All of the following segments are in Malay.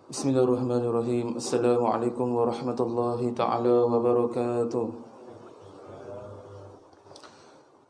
Bismillahirrahmanirrahim. Assalamualaikum warahmatullahi ta'ala wabarakatuh.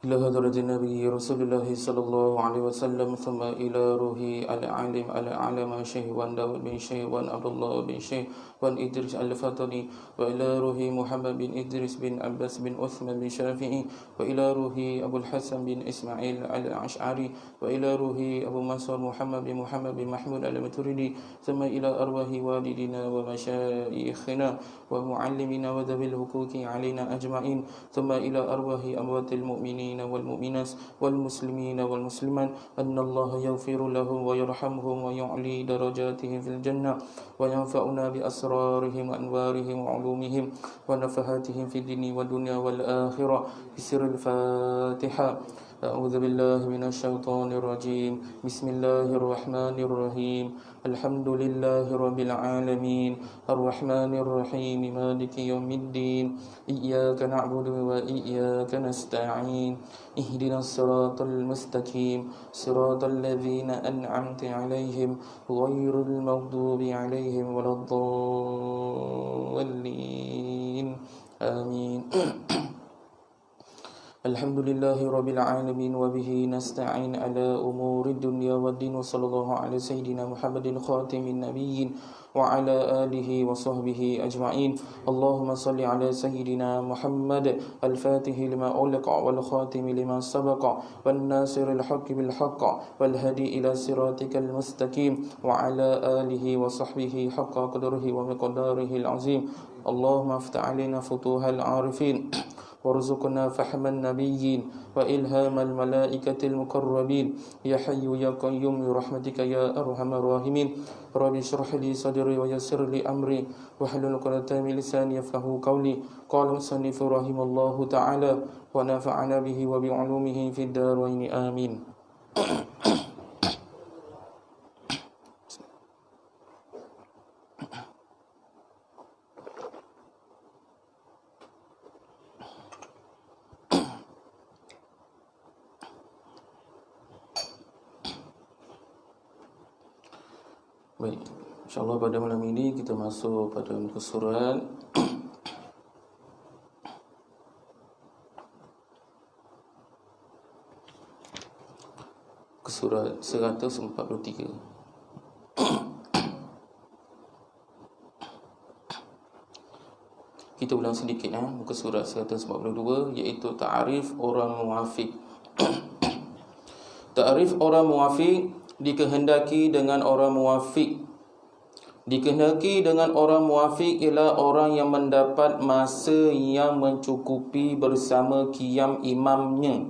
إلى حضرة النبي رسول الله صلى الله عليه وسلم ثم إلى روح العالم الأعلم شيخ داود بن شيخ عبد الله بن شيخ إدريس الفاطمي وإلى روح محمد بن إدريس بن عباس بن عثمان بن شافعي وإلى روح أبو الحسن بن إسماعيل الأشعري وإلى روح أبو منصور محمد بن محمود الماتريدي ثم إلى أرواح والدينا ومشايخنا ومعلمنا وذوي الحقوق علينا أجمعين ثم إلى أرواح أموات المؤمنين والمؤمنات والمسلمين والمسلمات أن الله يغفر لهم ويرحمهم ويعلي درجاتهم في الجنة وينفعنا بأسرارهم وأنوارهم وعلومهم ونفحاتهم في الدين والدنيا والآخرة بسر الفاتحة. أعوذ بالله من الشيطان الرجيم. بسم الله الرحمن الرحيم. الحمد لله رب العالمين الرحمن الرحيم مالك يوم الدين إياك نعبد وإياك نستعين اهدنا الصراط المستقيم صراط الذين أنعمت عليهم غير المغضوب عليهم ولا الضالين آمين. Alhamdulillahi Rabbil Alamin wa bihi nasta'in ala umuri dunya wa din wa sallallahu ala sayyidina Muhammadin khatimin nabiyyin wa ala alihi wa sahbihi ajma'in. Allahumma salli ala sayyidina Muhammad al-fatihi lima uliqa wal khatimi lima sabaqa wan nasiril haqqi bil haqq wal hadi ila siratikal mustaqim wa ala alihi wa sahbihi haqqa qadrihi wa miqdarihi al-azim. Allahumma aftah alaina futuhal arifin warzuqna fahman nabiyyin wa ilhamal malaikatil muqarrabin ya hayyu ya qayyum bi rahmatika ya arhamar rahimin. Rabbi shrah li sadri wa yassir li amri wahlul 'uqdatam min lisani yafqahu qawli. Qala musannif rahimallahu ta'ala wa nafa'ana bihi wa bi 'ulumihi fid darain amin. Baik, insyaAllah pada malam ini kita masuk pada muka surat ke surat 143. Kita ulang sedikit muka surat 142, iaitu ta'arif orang muwafiq. Ta'arif orang muwafiq dikehendaki dengan orang muwafiq. Dikehendaki dengan orang muwafiq ialah orang yang mendapat masa yang mencukupi bersama qiyam imamnya.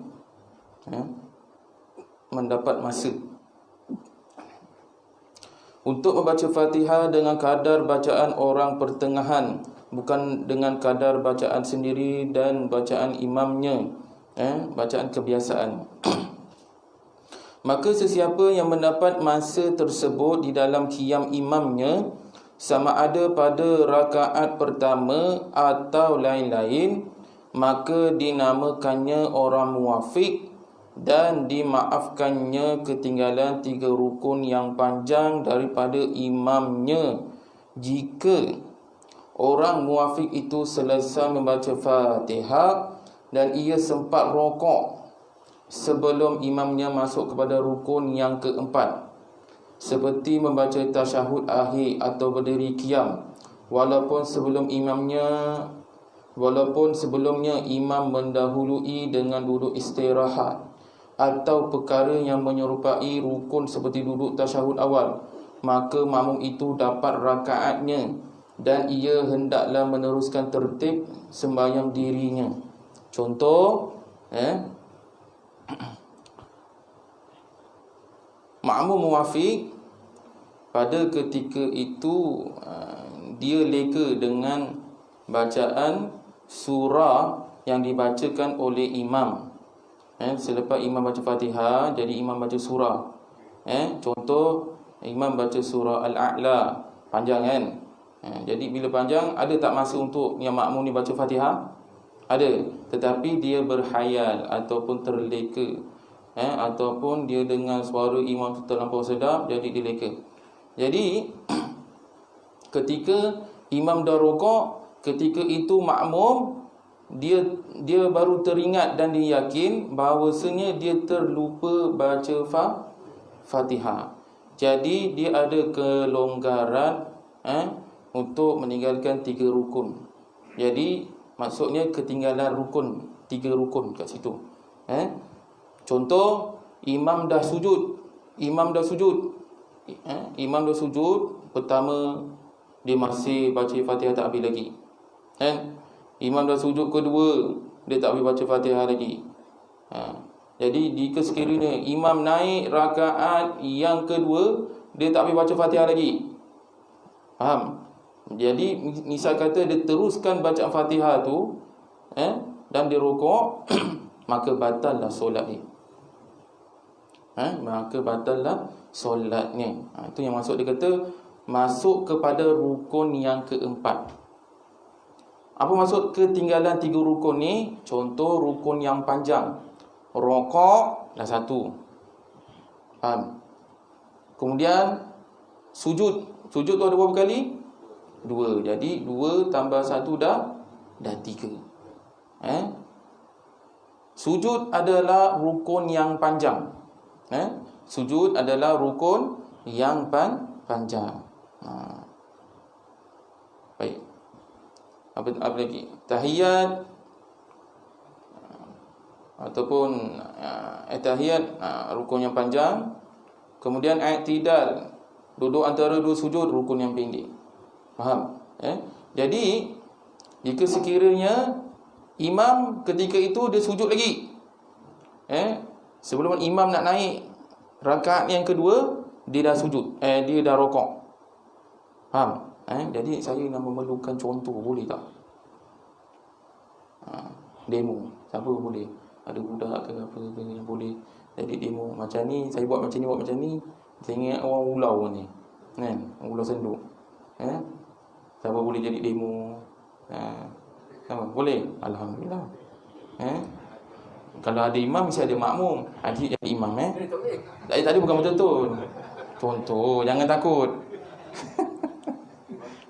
Mendapat masa untuk membaca Fatihah dengan kadar bacaan orang pertengahan, bukan dengan kadar bacaan sendiri dan bacaan imamnya, bacaan kebiasaan. Maka sesiapa yang mendapat masa tersebut di dalam qiyam imamnya, sama ada pada rakaat pertama atau lain-lain, maka dinamakannya orang muwafiq dan dimaafkannya ketinggalan 3 rukun yang panjang daripada imamnya jika orang muwafiq itu selesai membaca Fatihah dan ia sempat rokok sebelum imamnya masuk kepada rukun yang keempat, seperti membaca tasyahud akhir atau berdiri qiyam, walaupun sebelumnya imam mendahului dengan duduk istirahat atau perkara yang menyerupai rukun seperti duduk tasyahud awal, maka makmum itu dapat rakaatnya dan ia hendaklah meneruskan tertib sembahyang dirinya. Contoh, makmum muwafiq pada ketika itu dia leka dengan bacaan surah yang dibacakan oleh imam. Selepas imam baca Fatihah, jadi imam baca surah. Contoh, imam baca surah Al-A'la, panjang kan? Jadi bila panjang, ada tak masa untuk yang makmum ni baca Fatihah? Ada, tetapi dia berhayal ataupun terleka ataupun dia dengar suara imam tu terlampau sedap, jadi dia leka. Jadi ketika imam dah rukuk, ketika itu makmum dia baru teringat dan dia yakin bahawasanya dia terlupa baca Fatihah. Jadi dia ada kelonggaran untuk meninggalkan 3 rukun. Jadi maksudnya ketinggalan 3 rukun kat situ. Contoh, imam dah sujud. Imam dah sujud. Pertama dia masih baca Fatihah tak habis lagi. Imam dah sujud kedua, dia tak habis baca Fatihah lagi. Jadi jika sekiranya imam naik rakaat yang kedua, dia tak habis baca Fatihah lagi. Faham? Jadi misal kata dia teruskan bacaan Fatihah tu dan dia rukuk, maka batallah solat dia. Maka batallah solatnya. Itu yang maksud dia kata masuk kepada rukun yang keempat. Apa maksud ketinggalan 3 rukun ni? Contoh rukun yang panjang, rokok dah 1. Faham? Kemudian sujud. Sujud tu ada berapa kali? 2. Jadi 2 tambah 1 dah 3. Sujud adalah rukun yang panjang. Sujud adalah rukun yang panjang. Baik. Apa lagi? Tahiyat ataupun tahiyat, rukun yang panjang. Kemudian i'tidal, duduk antara 2 sujud, rukun yang pendek. Faham? Jadi jika sekiranya imam ketika itu dia sujud lagi, sebelum imam nak naik rakaat yang kedua, dia dah sujud, dia dah rokok. Faham? Jadi saya nak memerlukan contoh, boleh tak? Demo, siapa boleh? Ada budak ke apa ke yang boleh jadi demo macam ni, saya buat macam ni. Saya ingat orang ulau ni, kan? Ulau senduk. Siapa boleh jadi demo? Boleh? Alhamdulillah. Kalau ada imam, mesti ada makmum. Adik jadi imam. Tadi bukan betul-betul. Contoh, jangan takut.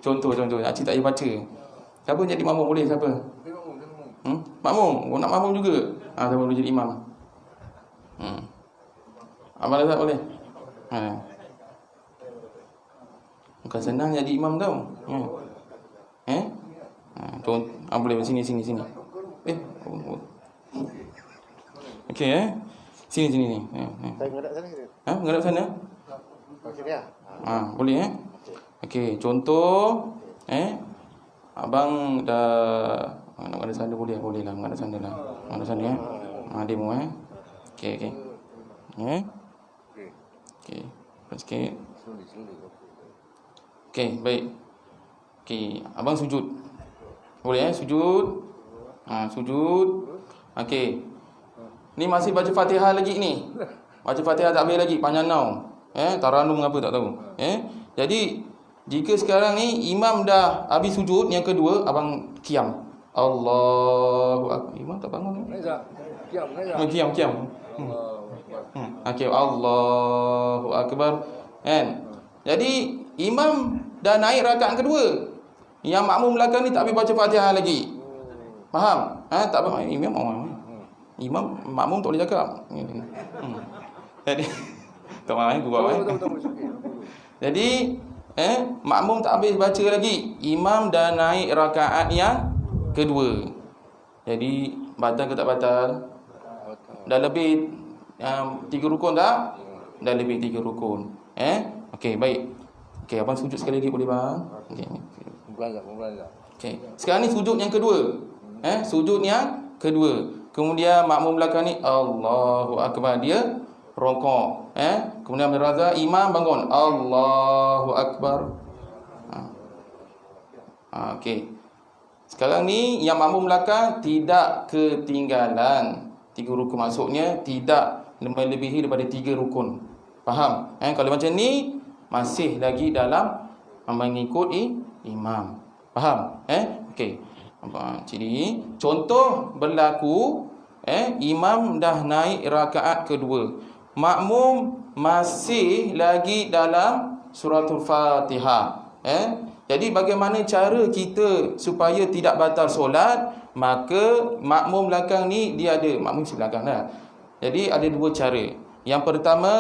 Contoh. Acik tak payah baca. Siapa jadi makmum boleh? Siapa? Makmum. Nak makmum juga. Siapa boleh jadi imam? Abang Razak boleh? Bukan senang jadi imam tau. Boleh sini. Okey Sini ni. Saya menghadap sana ke? Menghadap sana? Sini ya. Boleh Okey, contoh abang dah nak menghadap sana boleh lah, menghadap sana lah. Menghadap sana demo Okey. Okey. Sikit. Okey, baik. Okey, abang sujud. Boleh sujud. Sujud. Okey. Ni masih baca Fatihah lagi ni. Baca Fatihah tak habis lagi, panjang now. Taranum apa tak tahu. Jadi jika sekarang ni imam dah habis sujud yang kedua, abang qiyam. Allahu akbar. Imam tak bangun ni. Qiyam. Okey, Allahu akbar. Jadi imam dah naik rakaat kedua. Yang makmum belakang ni tak habis baca Fatihah lagi. Faham? Tak apa imam makmum tak boleh cakap. Jadi tak main gurau Jadi makmum tak habis baca lagi. Imam dah naik rakaat yang kedua. Jadi batal ke tak batal? Dah lebih 3 rukun tak? Dah lebih 3 rukun. Okey, baik. Okey, abang sujud sekali lagi boleh bang? Okey. Okey. Sekarang ni sujud yang kedua. Sujud yang kedua. Kemudian makmum belakang ni Allahu akbar, dia rokok. Kemudian beraza, imam bangun Allahu akbar. Okey. Sekarang ni yang makmum belakang tidak ketinggalan 3 rukun, maksudnya tidak melebihi daripada 3 rukun. Faham? Kalau macam ni masih lagi dalam mengikut imam. Faham? Okey. Jadi contoh berlaku imam dah naik rakaat kedua, makmum masih lagi dalam suratul Fatihah. Jadi bagaimana cara kita supaya tidak batal solat? Maka makmum belakang ni dia ada, makmum belakang lah. Jadi ada dua cara. Yang pertama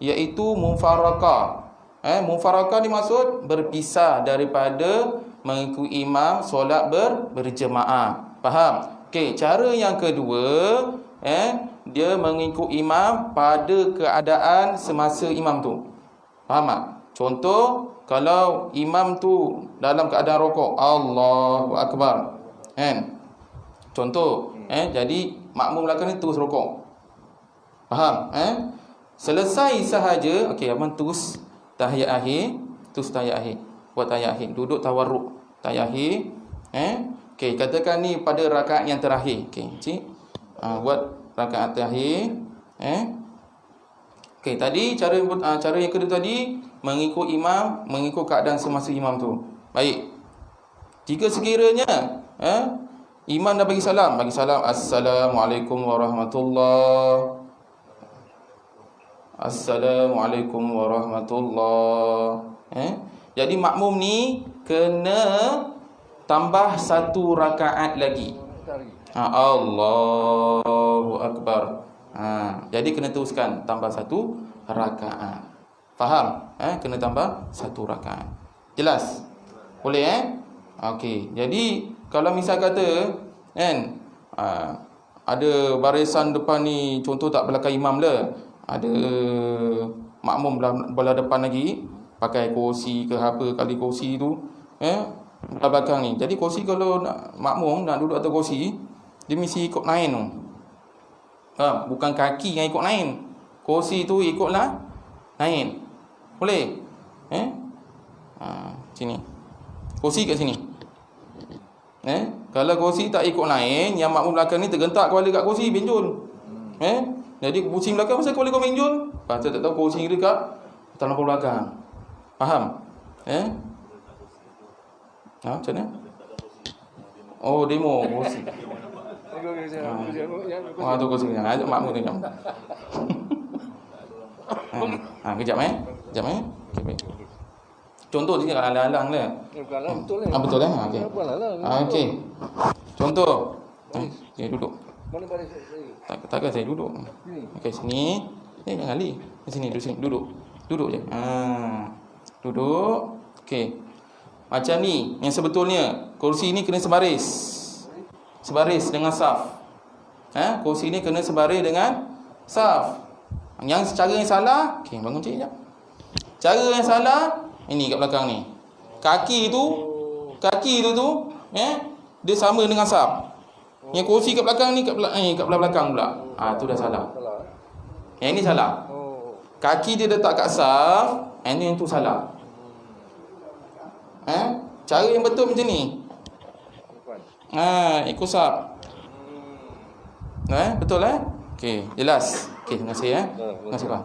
iaitu mufarakah. Mufarakah ni maksud berpisah daripada mengikuti imam solat berjemaah. Faham? Okey, cara yang kedua, dia mengikuti imam pada keadaan semasa imam tu. Faham tak? Contoh, kalau imam tu dalam keadaan rokok, Allahu Akbar, kan? Contoh, jadi makmum belakang ni terus rokok. Faham? Selesai sahaja, okey, abang terus tahiyat akhir, buat tahiyat akhir, duduk tawarruk, tahiyat akhir, okey, katakan ni pada rakaat yang terakhir, okey, cik, buat rakaat terakhir, okey, tadi cara yang kedua tadi mengikut imam, mengikut keadaan semasa imam tu. Baik. Jika sekiranya imam dah bagi salam, Assalamualaikum warahmatullahi, Assalamualaikum warahmatullahi. Jadi makmum ni kena tambah satu rakaat lagi. Allahu Akbar. Jadi kena teruskan tambah satu rakaat. Faham? Kena tambah satu rakaat. Jelas? Boleh Okey. Jadi kalau misal kata kan, ada barisan depan ni, contoh tak belakang imam lah, ada makmum belah depan lagi pakai kursi ke apa kali kursi tu, belah belakang ni. Jadi kursi, kalau makmum nak duduk atas kursi, dia mesti ikut lain tu. Bukan kaki yang ikut lain, kursi tu ikutlah lain. Boleh? Sini. Kursi kat sini. Kalau kursi tak ikut lain, yang makmum belakang ni tergentak kepala kat kursi, benjol. Jadi kursi belakang pasal kepala kau benjol, pasal tak tahu kursi dia kat tanah belakang. Faham? Macam mana? Oh, demo kursi. Tu kursi. Ajak makmum tu jom. Kejap Kejap Okay, baik. Contoh dia alang-alang lah. Betul lah. Betul okey. Okey. Contoh. Okay, duduk. Mana baris saya? Takkan saya duduk. Okey, sini. Jangan lari. Sini, duduk sini. Duduk je. Duduk. Okey. Macam ni, yang sebetulnya kursi ni kena sebaris. Sebaris dengan saf. Kursi ni kena sebaris dengan saf. Yang cara yang salah, okey, bangun cik sekejap. Cara yang salah ini kat belakang ni. Kaki tu dia sama dengan saf. Yang kursi kat belakang ni kat belah belakang pula. Tu dah salah. Yang ini salah. Kaki dia letak kat saf, yang tu salah. Cara yang betul macam ni. Ikut saf. Betul Okey, jelas. Okey, terima kasih Terima kasih Pak.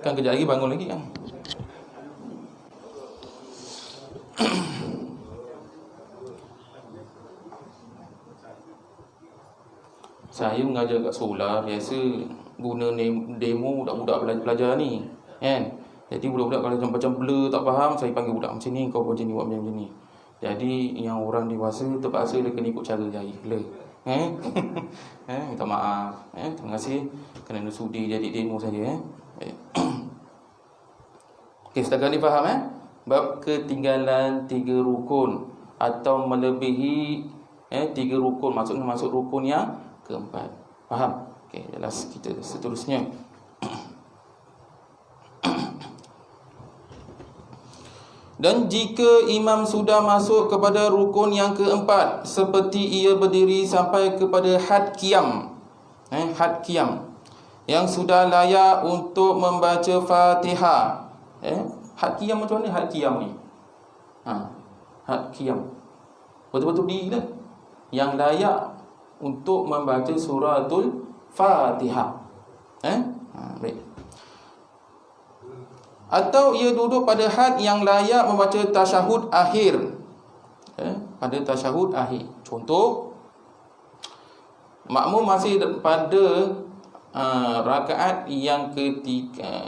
Kan kejap lagi bangun lagi kan. Saya mengajar kat sekolah, biasa guna demo budak-budak pelajar ni, kan. Jadi budak-budak kalau macam blur tak faham, saya panggil budak macam ni, kau buat macam ni, buat macam ni. Jadi yang orang dewasa terpaksa dia kena ikut cara jahil. Minta maaf. Terima kasih kerana sudi jadi demo saja. Okey, setakat ni faham bab ketinggalan 3 rukun atau melebihi 3 rukun, maksudnya masuk rukun yang keempat. Faham? Okey, jelas. Kita seterusnya. Dan jika imam sudah masuk kepada rukun yang keempat, seperti ia berdiri sampai kepada had qiyam, had qiyam, yang sudah layak untuk membaca Fatihah. Had qiyam macam mana had qiyam ni? Had qiyam betul-betul diri dah, yang layak untuk membaca suratul Fatihah. Baik. Atau ia duduk pada had yang layak membaca tasyahud akhir. pada tasyahud akhir. Contoh, makmum masih pada rakaat yang ketiga,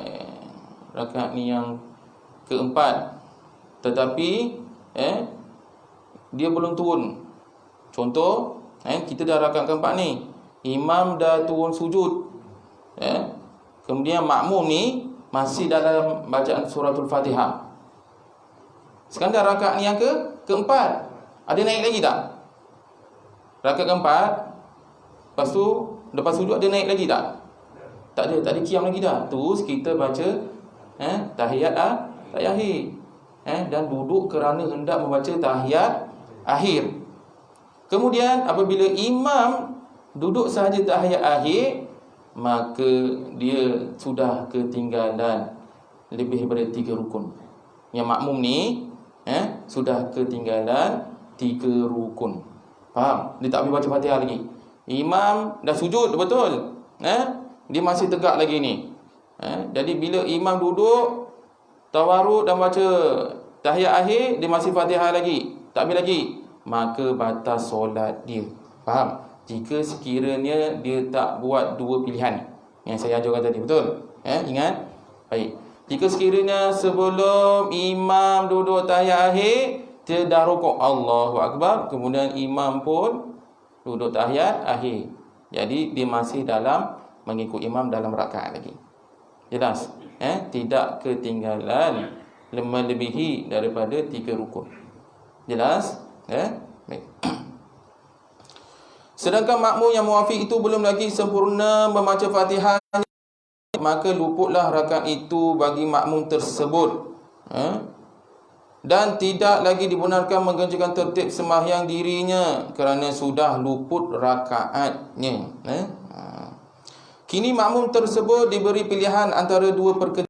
rakaat ni yang keempat, tetapi dia belum turun. Contoh, kita dah rakaat keempat ni, imam dah turun sujud, kemudian makmum ni masih dalam bacaan suratul Fatihah. Sekarang dah rakaat ni yang keempat, ada naik lagi tak? Rakaat keempat, lepas tu lepas sujud ada naik lagi tak? Tak ada qiyam lagi dah. Terus kita baca tahiyat akhir, dan duduk kerana hendak membaca tahiyat akhir. Kemudian apabila imam duduk sahaja tahiyat akhir, maka dia sudah ketinggalan lebih daripada 3 rukun. Yang makmum ni sudah ketinggalan 3 rukun. Faham? Dia tak boleh baca Fatihah lagi. Imam dah sujud, betul? Dia masih tegak lagi ni. Jadi bila imam duduk tawarruk dan baca tahiyat akhir, dia masih Fatihah lagi, tak habis lagi, maka batas solat dia. Faham? Jika sekiranya dia tak buat 2 pilihan yang saya ajarkan tadi, betul? Ingat? Baik. Jika sekiranya sebelum imam duduk tahiyat akhir, dia dah rukuk, Allahu Akbar, kemudian imam pun duduk tahiyat akhir, jadi dia masih dalam mengikut imam dalam rakaat lagi. Jelas? Tidak ketinggalan melebihi daripada 3 rukun. Jelas? Baik. Sedangkan makmum yang muafiq itu belum lagi sempurna membaca Fatihah, maka luputlah rakaat itu bagi makmum tersebut, dan tidak lagi dibenarkan mengerjakan tertib sembahyang dirinya kerana sudah luput rakaatnya. Kini makmum tersebut diberi pilihan antara 2 perkara.